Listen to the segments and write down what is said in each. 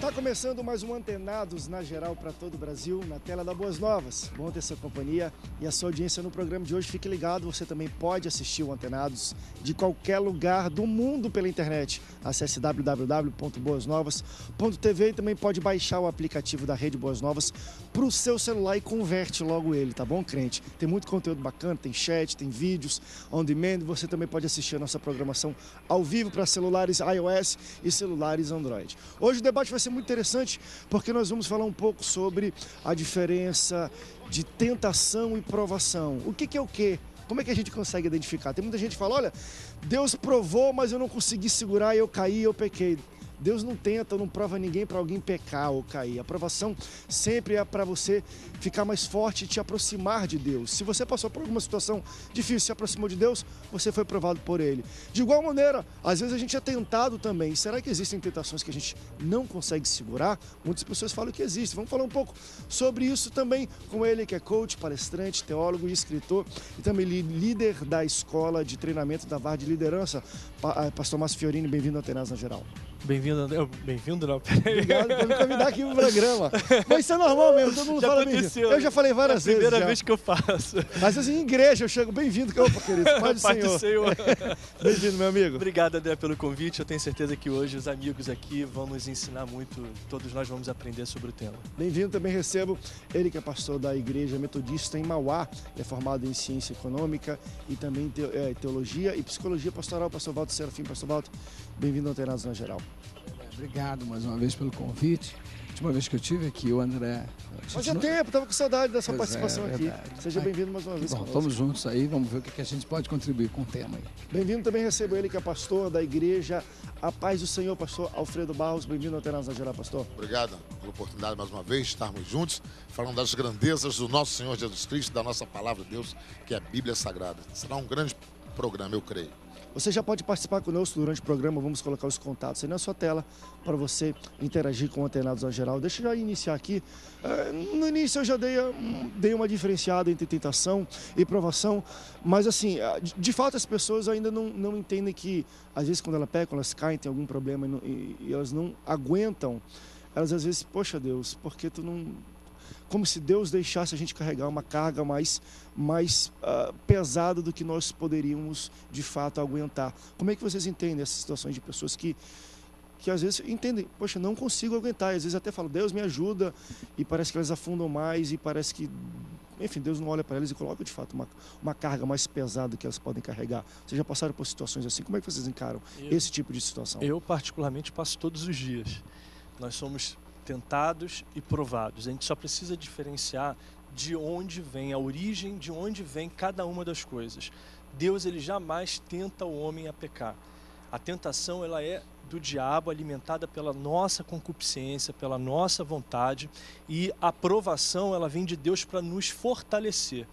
Está começando mais um Antenados na Geral para todo o Brasil, na tela da Boas Novas. Bom ter sua companhia e a sua audiência no programa de hoje. Fique ligado, você também pode assistir o Antenados de qualquer lugar do mundo pela internet. Acesse www.boasnovas.tv e também pode baixar o aplicativo da Rede Boas Novas para o seu celular e converte logo ele, tá bom, crente? Tem muito conteúdo bacana, tem chat, tem vídeos on demand. Você também pode assistir a nossa programação ao vivo para celulares iOS e celulares Android. Hoje o debate vai ser muito interessante porque nós vamos falar um pouco sobre a diferença de tentação e provação. O que é o quê? Como é que a gente consegue identificar? Tem muita gente que fala, olha, Deus provou, mas eu não consegui segurar, eu caí, eu pequei. Deus não tenta, não prova ninguém para alguém pecar ou cair. A provação sempre é para você ficar mais forte e te aproximar de Deus. Se você passou por alguma situação difícil, se aproximou de Deus, você foi provado por Ele. De igual maneira, às vezes a gente é tentado também. Será que existem tentações que a gente não consegue segurar? Muitas pessoas falam que existem. Vamos falar um pouco sobre isso também com ele, que é coach, palestrante, teólogo e escritor, e também líder da Escola de Treinamento da VAR de Liderança. Pastor Márcio Fiorini, bem-vindo ao Antenados na Geral. Bem-vindo, André. Bem-vindo, não. Obrigado por me convidar aqui no programa. Mas isso é normal mesmo, todo mundo já fala aconteceu. bem-vindo. Eu já falei várias vezes. É a primeira vez que eu faço. Mas assim, em igreja eu chego, bem-vindo, opa, querido, Pai do Senhor. Bem-vindo, meu amigo. Obrigado, André, pelo convite. Eu tenho certeza que hoje os amigos aqui vão nos ensinar muito, todos nós vamos aprender sobre o tema. Bem-vindo, também recebo ele que é pastor da Igreja Metodista em Mauá, é formado em Ciência Econômica e também Teologia e Psicologia Pastoral, pastor Walter Serafim. Pastor Walter, bem-vindo ao Antenados na Geral. Obrigado mais uma vez pelo convite. A última vez que eu estive aqui, o André... Fazia tempo, estava com saudade da sua participação aqui. Seja bem-vindo mais uma vez. Bom, estamos juntos aí, vamos ver o que a gente pode contribuir com o tema aí. Bem-vindo, também recebo ele que é pastor da Igreja A Paz do Senhor, pastor Alfredo Barros. Bem-vindo ao Antenados na Geral, pastor. Obrigado pela oportunidade mais uma vez de estarmos juntos, falando das grandezas do nosso Senhor Jesus Cristo, da nossa palavra de Deus, que é a Bíblia Sagrada. Será um grande programa, eu creio. Você já pode participar conosco durante o programa, vamos colocar os contatos aí na sua tela para você interagir com o Antenados na Geral. Deixa eu já iniciar aqui. No início eu já dei uma diferenciada entre tentação e provação, mas assim, de fato as pessoas ainda não entendem que, às vezes quando elas pecam, elas caem, tem algum problema e elas não aguentam. Elas às vezes, poxa Deus, por que tu não... Como se Deus deixasse a gente carregar uma carga mais pesada do que nós poderíamos, de fato, aguentar. Como é que vocês entendem essas situações de pessoas que às vezes entendem, poxa, não consigo aguentar, e às vezes até falam, Deus me ajuda, e parece que elas afundam mais, e parece que, enfim, Deus não olha para elas e coloca, de fato, uma carga mais pesada que elas podem carregar. Vocês já passaram por situações assim? Como é que vocês encaram esse tipo de situação? Eu, particularmente, passo todos os dias. Nós somos tentados e provados. A gente só precisa diferenciar de onde vem a origem, de onde vem cada uma das coisas. Deus, ele jamais tenta o homem a pecar. A tentação, ela é do diabo, alimentada pela nossa concupiscência, pela nossa vontade, e a provação, ela vem de Deus para nos fortalecer.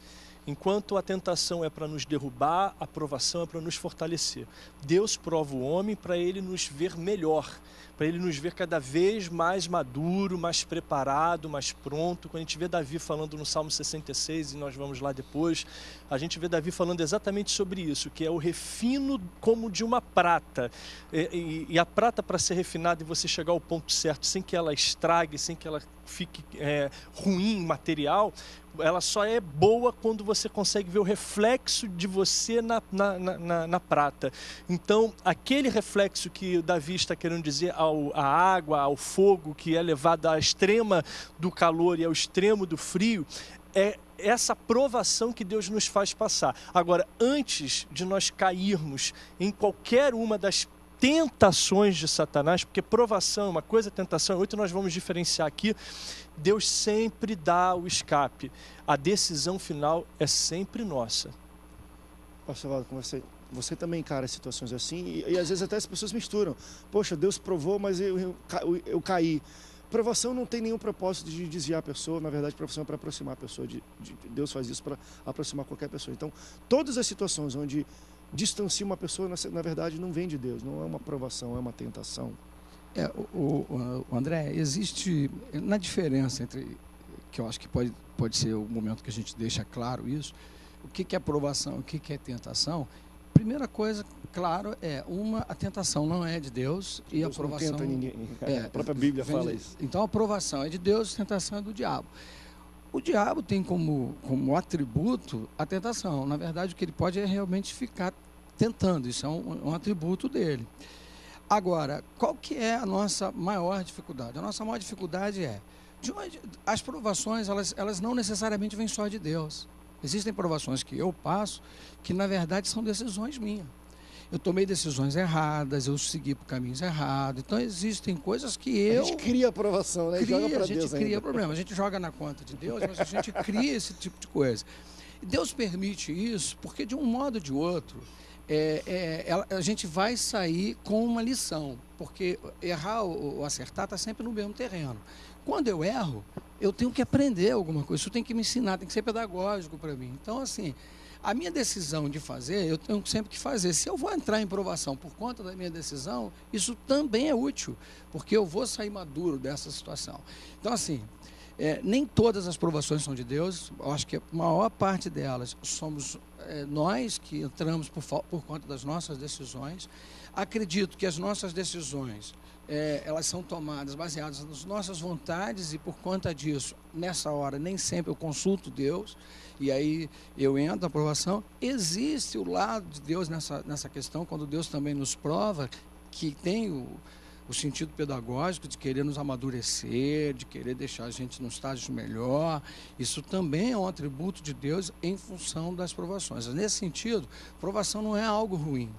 Enquanto a tentação é para nos derrubar, a provação é para nos fortalecer. Deus prova o homem para ele nos ver melhor, para ele nos ver cada vez mais maduro, mais preparado, mais pronto. Quando a gente vê Davi falando no Salmo 66, e nós vamos lá depois, a gente vê Davi falando exatamente sobre isso, que é o refino como de uma prata. E a prata, para ser refinada e você chegar ao ponto certo, sem que ela estrague, sem que ela fique ruim, material, ela só é boa quando você consegue ver o reflexo de você na prata. Então, aquele reflexo que o Davi está querendo dizer à água, ao fogo, que é levado à extrema do calor e ao extremo do frio, é essa provação que Deus nos faz passar. Agora, antes de nós cairmos em qualquer uma das tentações de Satanás, porque provação é uma coisa, tentação é outra, nós vamos diferenciar aqui. Deus sempre dá o escape. A decisão final é sempre nossa. Pastor Valdo, com você também encara situações assim, e às vezes até as pessoas misturam. Poxa, Deus provou, mas eu caí. Provação não tem nenhum propósito de desviar a pessoa, na verdade, provação é para aproximar a pessoa. Deus faz isso para aproximar qualquer pessoa. Então, todas as situações onde distancia uma pessoa, na verdade, não vem de Deus, não é uma provação, é uma tentação. O André, existe na diferença entre, que eu acho que pode ser o momento que a gente deixa claro isso, o que é provação, o que é tentação. primeira coisa, claro, a tentação não é de Deus e a Deus não aprovação... tenta ninguém. A própria Bíblia fala isso. Então, a aprovação é de Deus, a tentação é do diabo. O diabo tem como atributo a tentação. Na verdade, o que ele pode é realmente ficar tentando. Isso é um atributo dele. Agora, qual que é a nossa maior dificuldade? A nossa maior dificuldade é... as provações, elas não necessariamente vêm só de Deus. Existem provações que eu passo que, na verdade, são decisões minhas. Eu tomei decisões erradas, eu segui por caminhos errados. Então, existem coisas que A gente cria aprovação, né? Joga para Deus cria ainda. problema. A gente joga na conta de Deus, mas a gente cria esse tipo de coisa. E Deus permite isso porque, de um modo ou de outro, a gente vai sair com uma lição. Porque errar ou acertar está sempre no mesmo terreno. Quando eu erro, eu tenho que aprender alguma coisa, isso tem que me ensinar, tem que ser pedagógico para mim. Então, assim, a minha decisão de fazer, eu tenho sempre que fazer. Se eu vou entrar em provação por conta da minha decisão, isso também é útil, porque eu vou sair maduro dessa situação. Então, assim, nem todas as provações são de Deus, eu acho que a maior parte delas somos nós que entramos por conta das nossas decisões. Acredito que as nossas decisões... elas são tomadas baseadas nas nossas vontades e, por conta disso, nessa hora, nem sempre eu consulto Deus e aí eu entro na aprovação. Existe o lado de Deus nessa questão, quando Deus também nos prova, que tem o sentido pedagógico de querer nos amadurecer, de querer deixar a gente num estágio melhor. Isso também é um atributo de Deus em função das provações. Nesse sentido, provação não é algo ruim.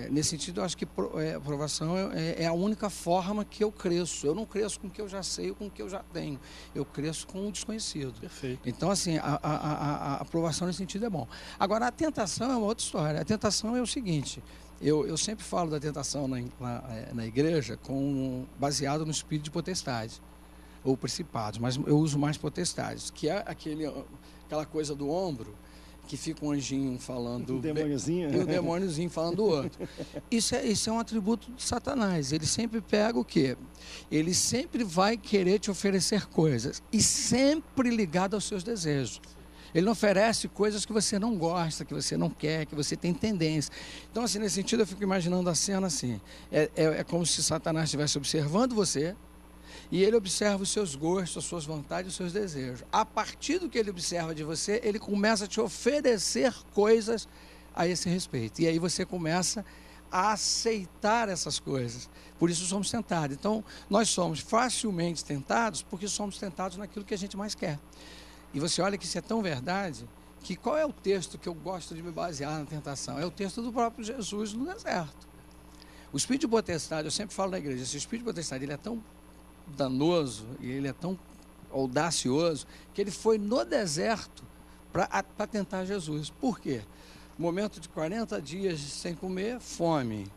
Nesse sentido, eu acho que a aprovação é a única forma que eu cresço. Eu não cresço com o que eu já sei ou com o que eu já tenho. Eu cresço com o desconhecido. Perfeito. Então, assim, a aprovação nesse sentido é bom. Agora, a tentação é uma outra história. A tentação é o seguinte, eu sempre falo da tentação na igreja baseado no espírito de potestade, ou principados, mas eu uso mais potestades, que é aquela coisa do ombro, que fica um anjinho falando... Um demôniozinho. E o demôniozinho falando do outro. Isso é um atributo de Satanás. Ele sempre pega o quê? Ele sempre vai querer te oferecer coisas. E sempre ligado aos seus desejos. Ele não oferece coisas que você não gosta, que você não quer, que você tem tendência. Então, assim, nesse sentido, eu fico imaginando a cena assim. É como se Satanás estivesse observando você, e ele observa os seus gostos, as suas vontades, os seus desejos. A partir do que ele observa de você, ele começa a te oferecer coisas a esse respeito. E aí você começa a aceitar essas coisas. Por isso somos tentados. Então, nós somos facilmente tentados porque somos tentados naquilo que a gente mais quer. E você olha que isso é tão verdade, que qual é o texto que eu gosto de me basear na tentação? É o texto do próprio Jesus no deserto. O espírito de potestade, eu sempre falo na igreja, esse espírito de potestade, ele é tão danoso e ele é tão audacioso que ele foi no deserto para tentar Jesus. Por quê? Momento de 40 dias sem comer, fome.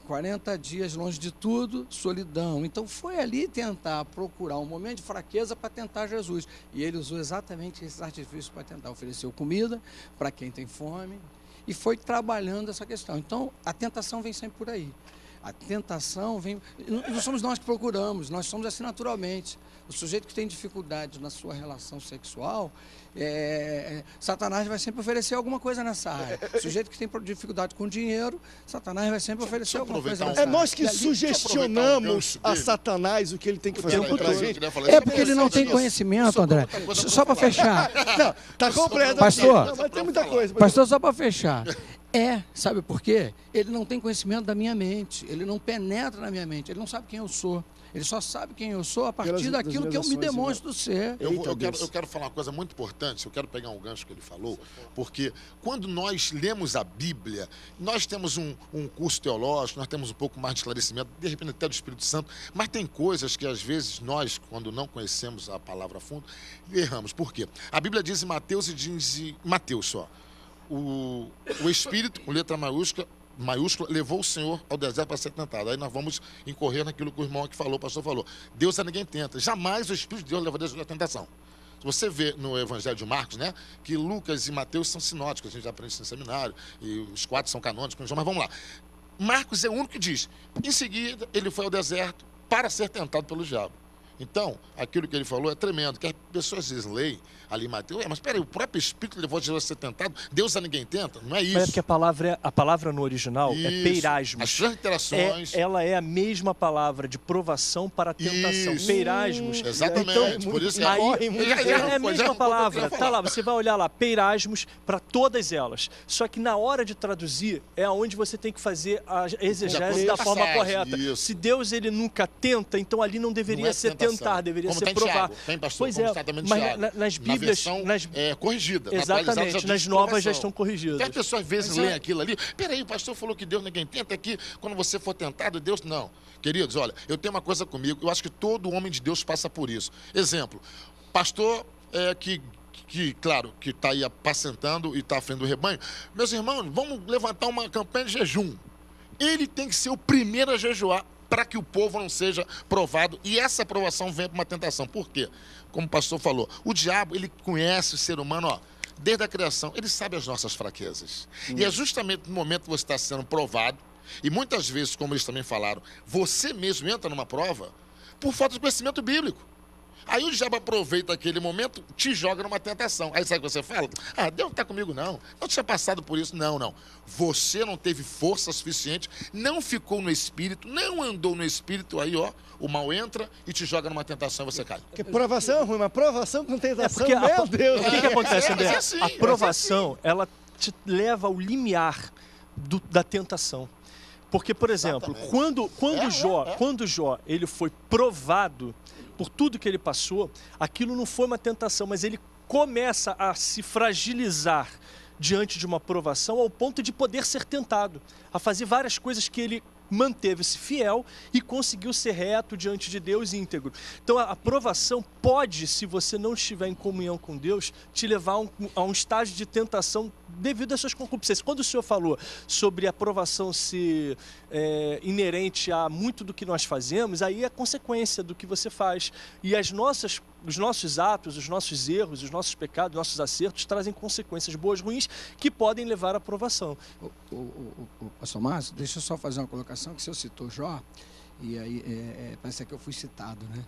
40 dias longe de tudo, solidão. Então foi ali tentar procurar um momento de fraqueza para tentar Jesus. E ele usou exatamente esses artifícios para tentar. Ofereceu comida para quem tem fome e foi trabalhando essa questão. Então a tentação vem sempre por aí. A tentação vem... Não somos nós que procuramos, nós somos assim naturalmente. O sujeito que tem dificuldade na sua relação sexual, Satanás vai sempre oferecer alguma coisa nessa área. O sujeito que tem dificuldade com dinheiro, Satanás vai sempre oferecer alguma coisa nessa área. É nós que sugestionamos a Satanás o que ele tem que fazer contra a gente. É porque ele não tem conhecimento, André. Só para fechar. Não, tá completo. Pastor, não, mas tem muita coisa. Pastor, só para fechar. Sabe por quê? Ele não tem conhecimento da minha mente, ele não penetra na minha mente, ele não sabe quem eu sou. Ele só sabe quem eu sou a partir daquilo que eu me demonstro ser. Eu quero falar uma coisa muito importante, eu quero pegar um gancho que ele falou, porque quando nós lemos a Bíblia, nós temos um curso teológico, nós temos um pouco mais de esclarecimento, de repente até do Espírito Santo, mas tem coisas que às vezes nós, quando não conhecemos a palavra a fundo, erramos. Por quê? A Bíblia diz em Mateus, o Espírito, com letra maiúscula, levou o Senhor ao deserto para ser tentado. Aí nós vamos incorrer naquilo que o irmão aqui falou, o pastor falou. Deus a ninguém tenta. Jamais o Espírito de Deus leva Deus à tentação. Se você vê no Evangelho de Marcos, né, que Lucas e Mateus são sinóticos, a gente já aprende isso no seminário, e os 4 são canônicos, mas vamos lá. Marcos é o único que diz, em seguida ele foi ao deserto para ser tentado pelo diabo. Então, aquilo que ele falou é tremendo, que as pessoas dizem, lei, ali em Mateus, mas peraí, o próprio Espírito levou Jesus a ser tentado, Deus a ninguém tenta, não é isso. Mas é porque a palavra no original é peirasmos. As transliterações... Ela é a mesma palavra de provação para tentação. Isso. Peirasmos. Exatamente, Então, por isso aí, é a mesma palavra. Tá lá, você vai olhar lá, peirasmos para todas elas. Só que na hora de traduzir, é onde você tem que fazer a exegese da forma correta. Isso. Se Deus ele nunca tenta, então ali não deveria ser tentar, deveria ser provar. Tem, pastor, pois como é, está também no mas Tiago. nas Bíblias... corrigida. Exatamente, nas novas já estão corrigidas. Então as pessoas às vezes leem aquilo ali. Peraí, o pastor falou que Deus ninguém tenta aqui. Quando você for tentado, Deus não. Queridos, olha, eu tenho uma coisa comigo. Eu acho que todo homem de Deus passa por isso. Exemplo, pastor claro, que está aí apacentando e está à frente do rebanho. Meus irmãos, vamos levantar uma campanha de jejum. Ele tem que ser o primeiro a jejuar para que o povo não seja provado. E essa aprovação vem para uma tentação. Por quê? Como o pastor falou, o diabo, ele conhece o ser humano, ó, desde a criação. Ele sabe as nossas fraquezas. E é justamente no momento que você está sendo provado, e muitas vezes, como eles também falaram, você mesmo entra numa prova por falta de conhecimento bíblico. Aí o diabo aproveita aquele momento, te joga numa tentação. Aí sabe o que você fala? Ah, Deus não está comigo, não. Não tinha passado por isso. Não. Você não teve força suficiente, não ficou no Espírito, não andou no Espírito, aí, ó, o mal entra e te joga numa tentação e você cai. Que provação ruim, uma provação com tentação, porque meu Deus. O que acontece, André? assim, A provação, ela te leva ao limiar da tentação. Porque, por exemplo, quando Jó ele foi provado por tudo que ele passou, aquilo não foi uma tentação, mas ele começa a se fragilizar diante de uma provação ao ponto de poder ser tentado, a fazer várias coisas que ele manteve-se fiel e conseguiu ser reto diante de Deus e íntegro. Então a provação pode, se você não estiver em comunhão com Deus, te levar a um estágio de tentação devido às suas concupiscências. Quando o senhor falou sobre a provação ser inerente a muito do que nós fazemos, aí é consequência do que você faz. E os nossos atos, os nossos erros, os nossos pecados, os nossos acertos trazem consequências boas, ruins, que podem levar à provação. Pastor Márcio, deixa eu só fazer uma colocação, que o senhor citou Jó, e aí parece que eu fui citado, né?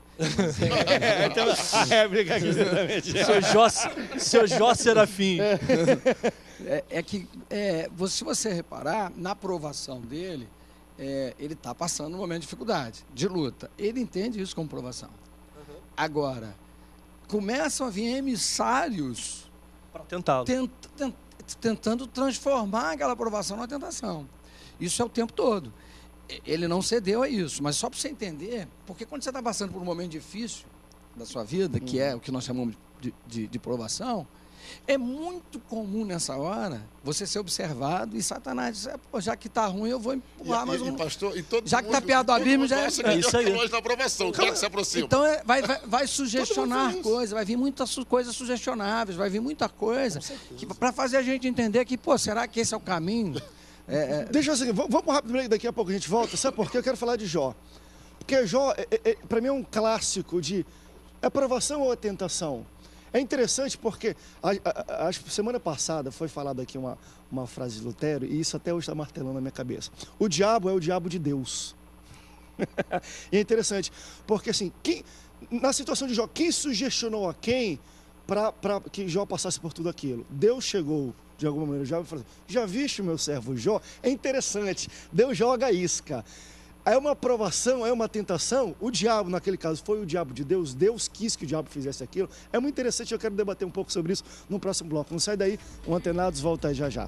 Então, a réplica aqui exatamente. Seu Jó Serafim. Se você reparar, na provação dele, ele está passando um momento de dificuldade, de luta. Ele entende isso como provação. Agora, começam a vir emissários para tentá-lo. Tentando transformar aquela provação numa tentação. Isso é o tempo todo. Ele não cedeu a isso, mas só para você entender, porque quando você está passando por um momento difícil da sua vida, que é o que nós chamamos de provação, é muito comum nessa hora você ser observado e Satanás dizer, já que está ruim, eu vou empurrar mais um. Pastor, já que está perto do abismo, já é isso aí. Nós na aprovação, claro que se aproxima. Então vai sugestionar coisas, vai vir muitas coisas sugestionáveis, vai vir muita coisa para fazer a gente entender que, será que esse é o caminho? Deixa eu seguir, vamos rápido, daqui a pouco a gente volta. Sabe por quê? Eu quero falar de Jó. Porque Jó, para mim, é um clássico de aprovação ou tentação. É interessante porque, acho que semana passada foi falada aqui uma frase de Lutero, e isso até hoje está martelando na minha cabeça. O diabo é o diabo de Deus. E é interessante, porque assim, na situação de Jó, quem sugestionou a quem para que Jó passasse por tudo aquilo? Deus chegou, de alguma maneira, Jó e falou assim, já viste o meu servo Jó? É interessante, Deus joga a isca. É uma provação, é uma tentação. O diabo, naquele caso, foi o diabo de Deus. Deus quis que o diabo fizesse aquilo. É muito interessante, eu quero debater um pouco sobre isso no próximo bloco. Não sai daí, o Antenados volta aí já já.